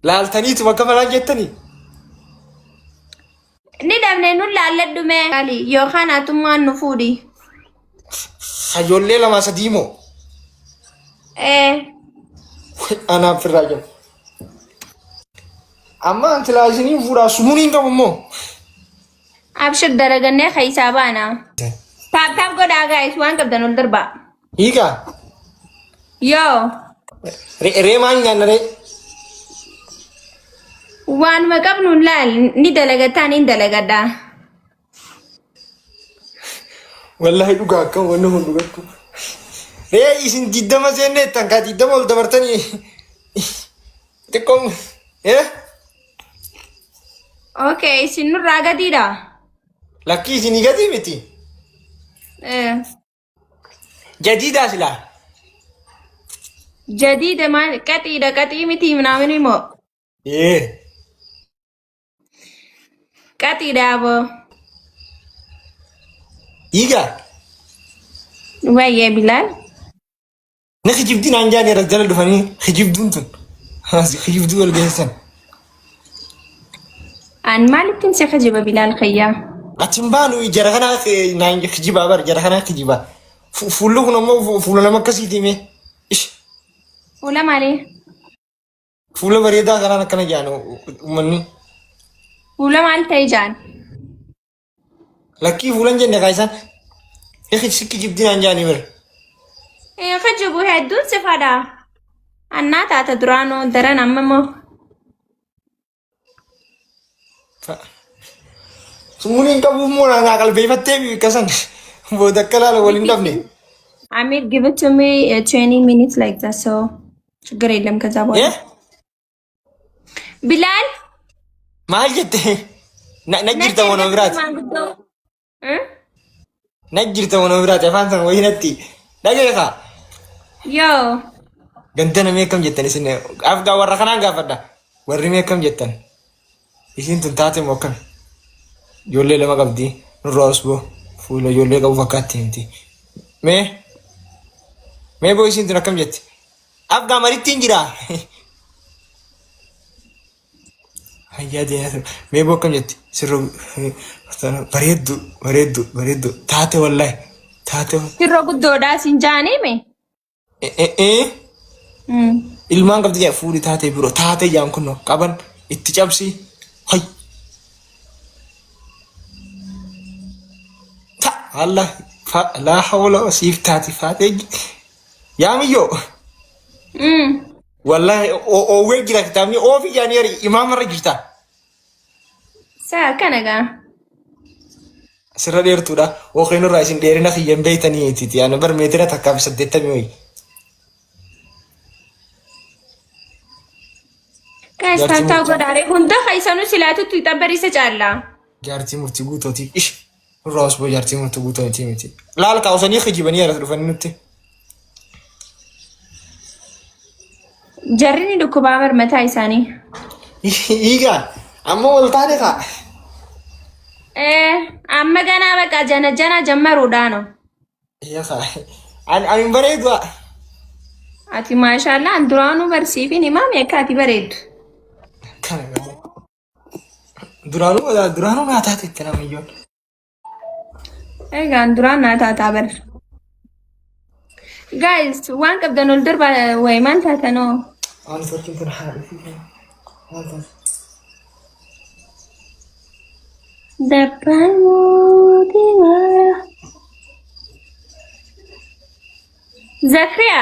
laaltaniitu bakka malaan jettanii ni dhabne nu laalladhume ali yookaan atummaan nu fuudhi hayyollee lama sadii moo anaaf irraa jiru amma antilaashinii fuudhaa sumuuniin qabu moo abshir daragannee keessaa baana taap godhaa gaayis waan qabdan ol darbaa hiikaa yoo reemaan nyaanna ree waan maqabnu laal ni dalagataa ni dalagadhaa wallahi dhugaa akka wanni hun dhugattu ree isin diddama seenneettan kaa diddama ol dabartanii xiqqoom okay isin nurraa gadiidha lakkii isinii gadii miti jadiidhaa silaa jadiida maal qaxiidha qaxii miti minaamin immoo qaxiidha aboo hiigaa wayyee bilaal na kijibdiin aan jaanii irra jala dhufanii kijibduun tun kijibduu wal geessan an maalittiin si kijiba bilaal khayyaa atin baanu jara kana naan kijibaa bar jara kana kijibaa fuulli kun ammoo fuula nama akkasiiti mee ish fuula maali fuula bareedaa kanaan akkana jaan uummanni fuula maal ta'e jaan lakkii fuulan jenne kaayisaan si kijibdiin aan jaanii bira kijibu hedduun si fadha annaa taata duraanoo daran ammamoo sumuuniin qabuuf moo naa qalbeeffattee bikkasan booda akka laala waliin dhabne Amir, give it to me 20 minutes like that, so sugar ilam kaza boy. Bilal? Maal jette? Na jirta wono biraati. Na jirta wono biraati afaan san wayinatti. Dhageeqa. Yo. Gantana mee kam jettan isin afgaa warra kanaan gaafadha. Warri mee kam jettan? Isin tun taate moo akkami? Ijoollee lama qabdi nurraa osboo fuula ijoollee qabu fakkaatti himti. Mee boo isin tun akkam jetti? Afgaa marittiin jira. Hayyaa deemaa mee boo akkam jetti? Sirra bareeddu taate wallahi taate. Sirra guddoodhaa sin jaanii mee? Ilmaan qabdi jaa fuudhi taate biroo taate jaan kunoo qaban itti cabsi. Hay. Allah la hawla siif taati faatee yaamiyoo wallahi oowwee jira kitaabni oofi jaaniyaari imaamarra jirta saa kanagaa sirra dheertuudha ookeenurraa isin dheerina kiyyan beeytanii titi ana bar meetira takkaaf 80 wayi guys taataa godhaare hunda kaysanu silaatutti xabbarisa caallaa jaartii murtii guutooti ish nurraa osboo jaartii murtii guutooti miti laal kaawusanii kijibanii irratti dhufanii nutti jarrini dhukkubaa marmataa isaanii hiigaa amma wal taane kaa amma ganaa baqa jana jammaruudhaano ani bareedu ati maashaallah an duraanuu barsiifin himaa meeqa ati bareeddu duraanuu naa taate itti namiyyoon egaan duraan naa taataa bar guys waan qabdan ol darba way maal taatanoo waan fakkiin kun haadha Dapamudiwa Zakriya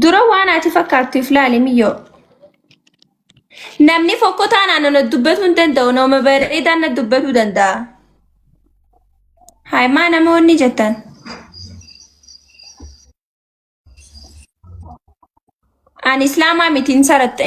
dura waan ati fakkaattuuf laali miyyoo namni fokkotaan aannan dubbatuu hin danda'u nama bareedaan dubbatuu danda'a haa maa namoonni jettan an islaamaa miti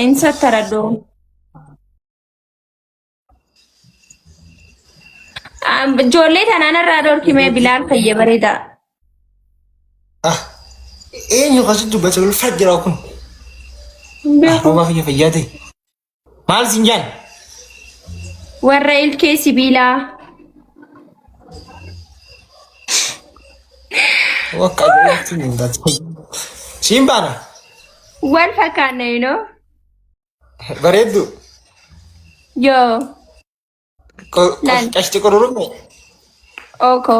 in sattaradhoo ijoollee tanaan irraa dhorkimee bilaal fayya bareedaa eenyu kasi dubbata ulfaa jira kun roobaa fayya fayyaa ta'e maal siin jaan warra ilkee sibiilaa wakka siin baana wal fakkaanna you know Bareeddu. Yoo. Laal. Qashti qururumme. Oko.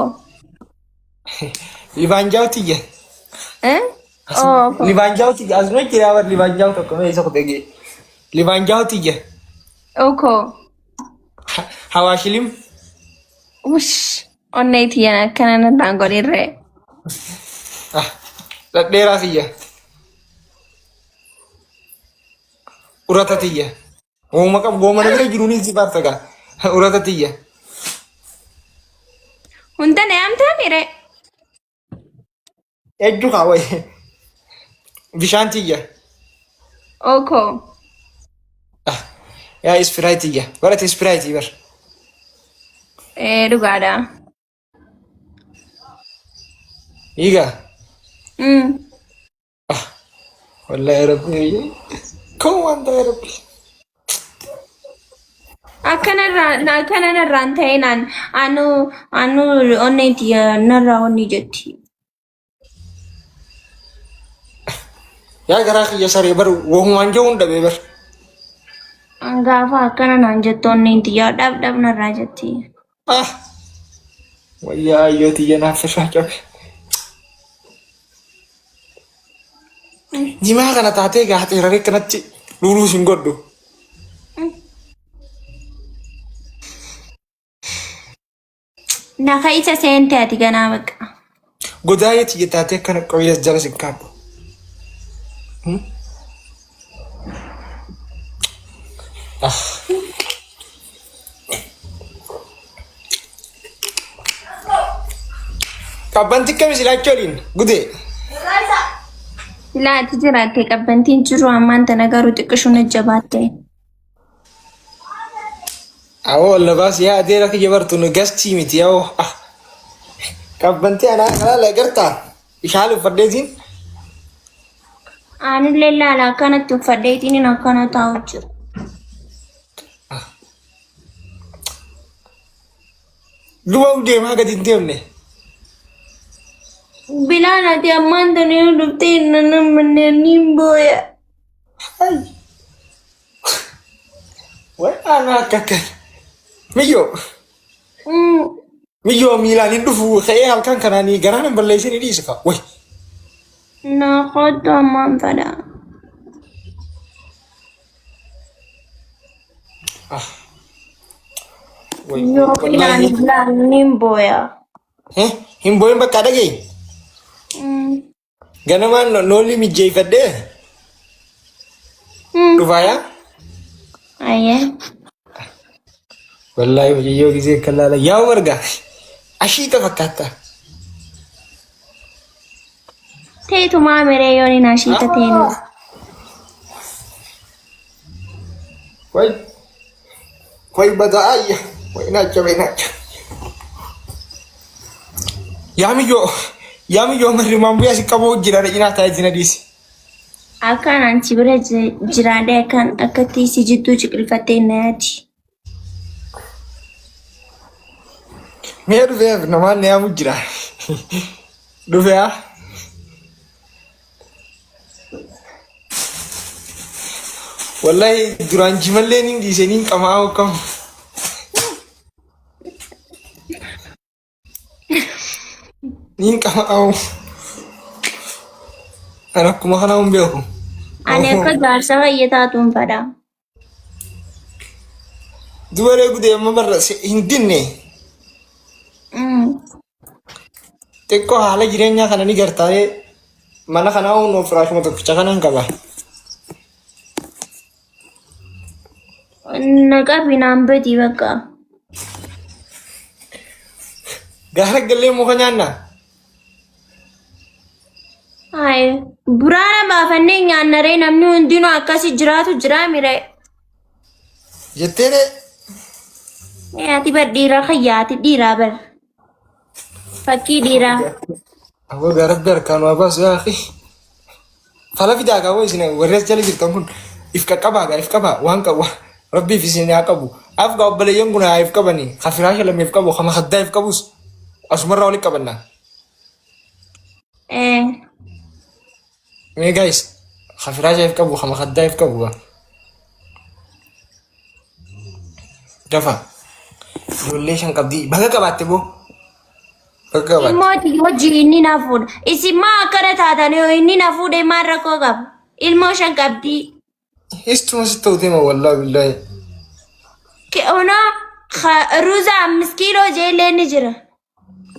Libaanjaa'u tiyya. Oko. Libaanjaa'u tiyya. Asuma jiraa bar libaanjaa'u tokko mee isa kutee libaanjaa'u tiyya. Oko. Hawaashilim. Ush. Onnee tiyyaan akkana narraan godhirree. Dhadheeraa tiyya. Urata tiyya. Uuma qabu goomana bira jiruunis si baarta gaa. Urata tiyya. Hunda ne amtaa mire. Ejju kaawwaye. Bishaan tiyya. Oko. Yaa ispiraayit tiyya. Barate ispiraayitii bar. Dhugaadha. Hiigaa. Wallahi rabbi. Kun wanta rabbi. Akkana narraan ta'inaan anu onneeti narraa onni jetti. Yaa garaa kiyya saree bar wohumaan jehuun dhabee bar. Gaafa akkana naan jettu onneeti yaa dhab narraa jetti. Wayyaa ayyoo tiyya naaf irraa cabe. Jimaa kana taatee gaatee raree kanatti luuluu sin godhu. Naka isa seente ati ganaa baqa. Godaayee tiyya taatee akkana qabiyyas jala sin kaabbu. Qabbanti kami silaachuu waliin gudee. Ilaati jiraattee qabbantiin jiru ammaan tana garuu xiqqishuun jabaatte. Awoo labaas yaa adeera kiyya bartu nu gastii miti yaa qabbantii anaa kanaa lagartaa ishaan uffadheetiin. Aanillee laala akkanatti uffadheetiin akkana taa'u jiru. Duba deemaa gadi hin deemne. Bilaan ati ammaan tana yoo dhuftee namni booya. Waan akka miyyoo. Miyyoo miilaan hin dhufu ta'ee halkan kanaanii garaan hin balleessin dhiisa ka. Way. Na kottu ammaan fadha. Yoo bilaan hin booya. Hin booyin bakka dhagee. Ganamaan noolli mijjeeffadhee. Dhufaayaa. Ayyee. Wallahi wajiyyoo gisee kan laala yaa marga ashiita fakkaata. Teetumaa miree yoon hin ashiita teenu. Way badaa ayya way naacha. Yaa miyyoo marri maambuyaa si qabuu jira dhaqinaa taa'ee jina dhiisi. Akkaan anti bira jiraadhee akkaan akkatti si jidduu ciqilfattee na yaadi. Mee dhufeef namaan na yaamu jira. Dhufee wallahi duraan jimallee nin dhiisee nin qamaa hokkam. Nin qamaa an akkuma kana hin beeku. Ani akka jaarsa fayyataatuun fadha. Dubaree gudee amma barra hin dinne. Xiqqoo haala jireenyaa kana ni gartaa'ee mana kanaa hundi firaashuma tokkicha kanan qaba. Naqabi naan badi bakka. Gaara gallee muka nyaanna. Buraana baafannee nyaannaree namni hundinuu akkasi jiraatu jira mire. Jetteere. Ati bar dhiiraa kayyaati dhiiraa bar. Fakkii dhiiraa. Awwa gaara harkaan waa baasu yaa akhi. Fala fidaa qabu isin warrees jala jirtan kun if qaqqabaa gaa if qabaa waan qabu rabbiif isin haa qabu. Afgaa obboleeyyan kun haa if qabanii ka firaasha lameef qabu ka makaddaa if qabus asumarraa walitti qabannaa. Mee guys ka firaasha if qabu ka makaddaa if qabu. Dafa. Ijoollee shan qabdi. Baga qabaatte boo. Baga qabaatte. Ilmooti hojii inni na fuudha. Isin maa akkana taatan yoo inni na fuudhe maal rakkoo qaba? Ilmoo shan qabdi. Istuma sitti ta'u tema wallaahi billaahi. Ona ruuza 5 kiiloo jeellee ni jira.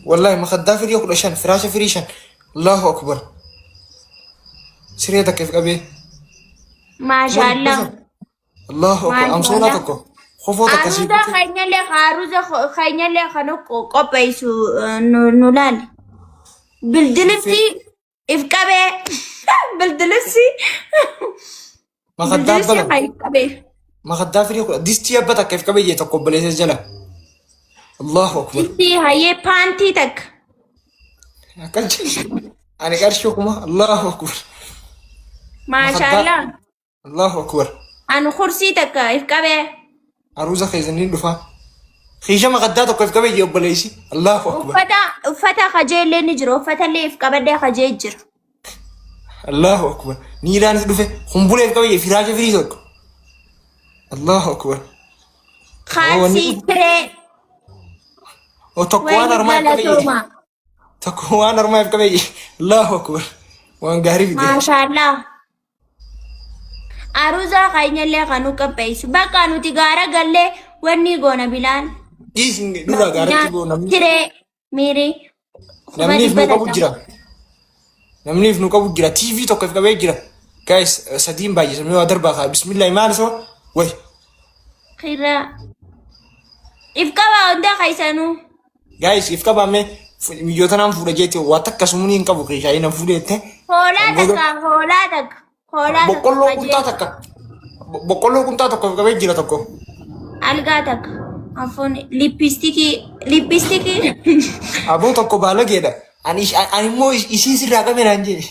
Wallaahi makaddaa firii 15 firaasha firii 5. Allahu akbar. Siree takkeef qabee. Maashaallah. Allahu akbar. Amsoonaa tokko. Kofoo takka sii. Aruuza keenyallee kan qopheessu nu laali. Bildilisi if qabee. Bildilisi. Makaddaa bala. qabee. Makaddaa firii 10 distii abba takkeef qabee jee tokko obboleessa jala. Allahu akbar. Distii hayyee paantii takka. Akkan jedhu. Ani qarshii kuma Allahu akbar. Maashaallah. Allahu akbar. Anu kursii takka if qabee. Aruuza keessanii dhufa. Xiisha makaddaa tokko if qabee jee obboleessi. Allahu akbar. Uffata kajeellee ni jira. Uffata illee if qabadee kajee jira. Allahu akbar. Niiraanis dhufe humbulee if qabee jee firaasha firii tokko. Allahu akbar. Khaasii tiree. Tokko waan armaa if qabee jee. Tokko waan armaa if qabee jee. Allahu akbar. Waan gaarii fide. Maashaallah. Aruuza keenyallee kan qopheessu. Bakka nuti gaara gallee wanni goona bilaan. Dhiisni dura gaaratti goona. Tiree miiri. Namniif nu qabu jira. Namniif nu qabu jira. TV tokko if qabee jira. Guys, sadiin baay'isanii waa darbaa kaa. Bismillah maal soo? Way. Khira. If qabaa hunda keessanuu. Guys, if qabaame mijoota naan fuudha jeetti waa takka sumuuni hin qabu keessaa hin fuudheette. Hoolaa takka. Boqqolloo kuntaa takka. Boqqolloo kuntaa tokko if qabee jira tokko. Algaa takka. Afoon lippistikii. Aboo tokko baalageedha. Ani immoo isii sirraa qabe naan jee.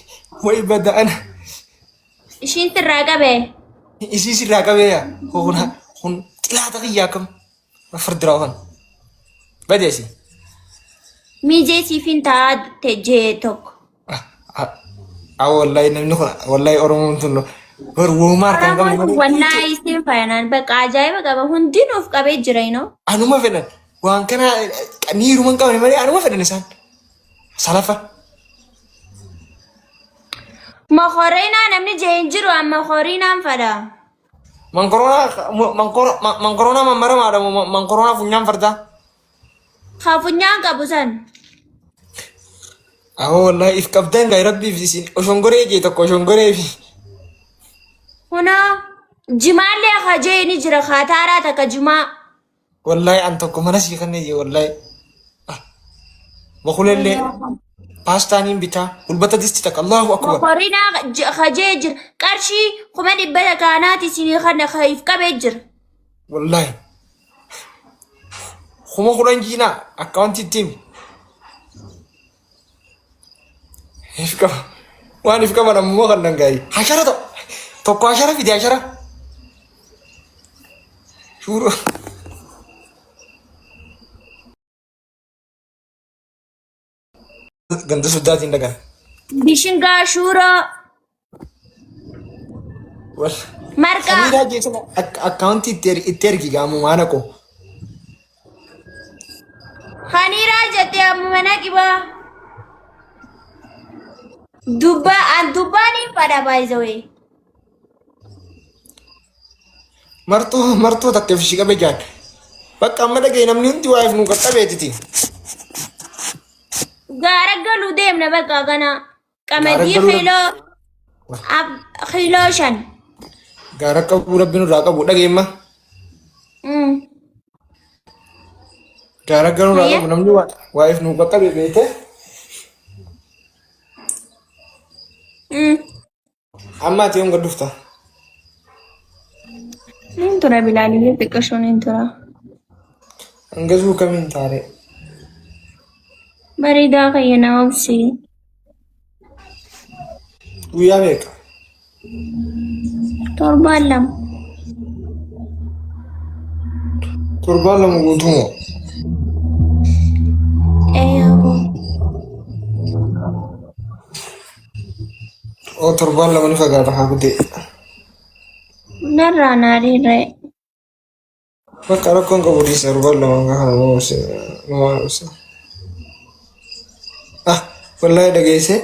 Way bada'ana. Ishiin sirraa qabee. Isii sirraa qabee yaa. Kun xilaata kiyyaa kam. Fardiraa kan. Badeesi. Mijee siifin taa'aa jee tokko. Wallahi namni kun wallahi Oromoon tun Womaar kan qabu. Wallahi isin fayyadaan bakka ajaa'iba qaba hundinuuf qabee jira inoo. Anuma fedhan waan kana niiruman qaban malee anuma fedhan isaan. Salafa. Makorinaa namni jee hin jiru amma makorinaan fedha. Mankorona mammaramaadha mankorona funyaan fardaa. Haa funyaan qabu san. Wallahi if qabdan gaa rabbiif isin oshongoree jee tokko oshongoree fi. Hunaa jimaallee hajee ni jira kaataaraa takka jimaa. Wallahi an tokko mana sii kannee jee wallahi. Bakulellee paastaaniin bitaa gulbata disti takka Allahu akbar. Makorinaa hajee jira qarshii 100 kaanaati isinii kana if qabee jira. Wallahi. Kuma kudhan jiinaa akkaawuntii ittiin. If qaba. Waan if qaban ammoo kan dhangaa'e. Hashara tokko hashara fide hashara. Shuro. Ganda suddaatiin dhagan. Bishingaa shuroo. Marqaa. Hamiidhaa jechuun akkaawuntii itti ergi gaamu maana koo. Haniiraa jettee amma mana qibaa. Dubbaan hin fadha baay'isawee. Martoo takka ishii qabe jaan. Bakka amma dhaga'e namni hundi waa'eef nu qaqqabeetiti. Gaara galuu deemna bakka kana. Qamadii kiiloo 5. Gaara qabu rabbi nurraa qabu dhaga'eemma. Gaara galuu nurraa qabu namni waa'eef nu qaqqabe beekte. Amma ati honga dhufta. Nin tura bilaalii xiqqashoon nin tura. Hangazuu kamiin taare. Bareedaa kayya nama obsii. Guyyaa meeqa? 7 Torbaan lama guutumoo? Eeyyaboo. Torbaan lama ni fagaata haa kutee. Narraa naariirree. Bakka rakkoon qabu dhiisne arbaan lamaan kana nama ah wallahi dhageesse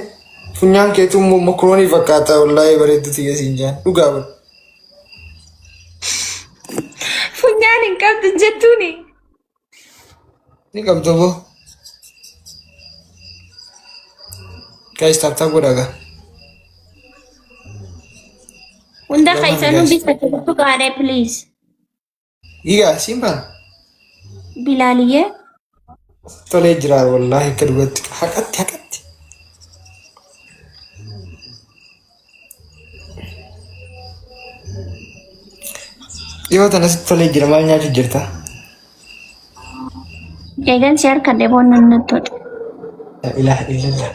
funyaan keetu mokroonii fakkaata wallahi bareeddu tiyya siin jaan dhugaa bal Funyaan hin qabdu jettuuni. ni qabdu boo guys taaptaa godhaga Hunda keessanuu bisa gaadhe please. igaa siin baan Bilaaliyyee. tolee jiraar wallahi akka dhugatti haqatti dhiyoo tanasitti tolee jira maal nyaachuu jirta Eegan si harkadhee boonnan nattoodha. la ilaha illallah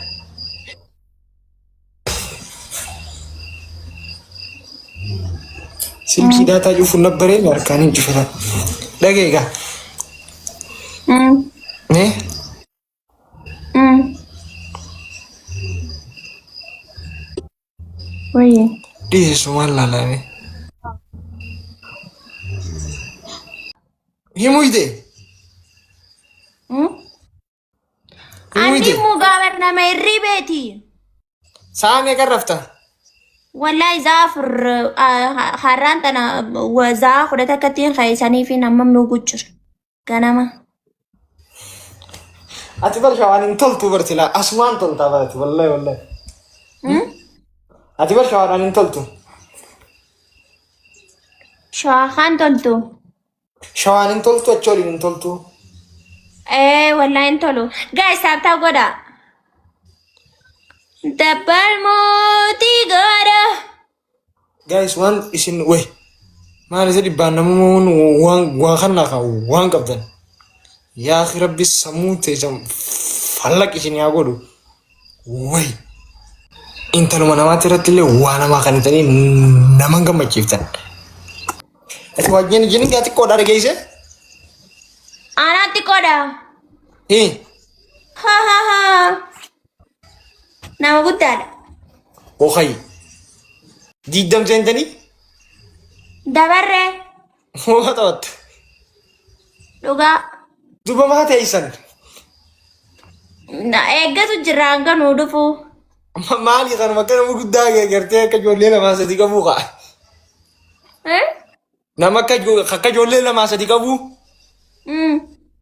silkii daataa cufuun nabbaree harkaan hin cufatan dhageegaa mee Oye. dhiyeessu maal laalame himuyde Andi mugabar nama irribeeti. sa'a meeqa rafta Wallahi zaafir harraan tana wazaa kudha takkattiin kaayisanii fi nama muguu jira. Ganama. ati bar shawaan hin toltu bartila asumaan toltaa barati wallahi ati bar shawaan hin toltu Shawaakaan toltu. shawaan hin toltu achooliin hin toltu Wallahi hin tolu. Guys, taaptaa godha. Dabbal mootii godha. guys waan isin wey maal isa dhibbaan namuun waan kannaa kan waan qabdan yaa akhi rabbi sammuu teessan fallaq isin yaa godhu wey intaluma namaatti irratti illee waa namaa kan ta'anii naman gammachiiftan ati wajjin jini gaa xiqqoodhaa dhageesse Anaatti godha. Ha ha ha. Nama guddaadha. okay diidam seentanii Dabarree. moo ta'atta Dhugaa. duba maa teessan Na eeggatu jira hanga nuu dhufu. maali kan makka nama guddaa gartee akka ijoollee lamaa sadii qabuu ka'a nama akka ijoollee lamaa sadii qabuu Mm.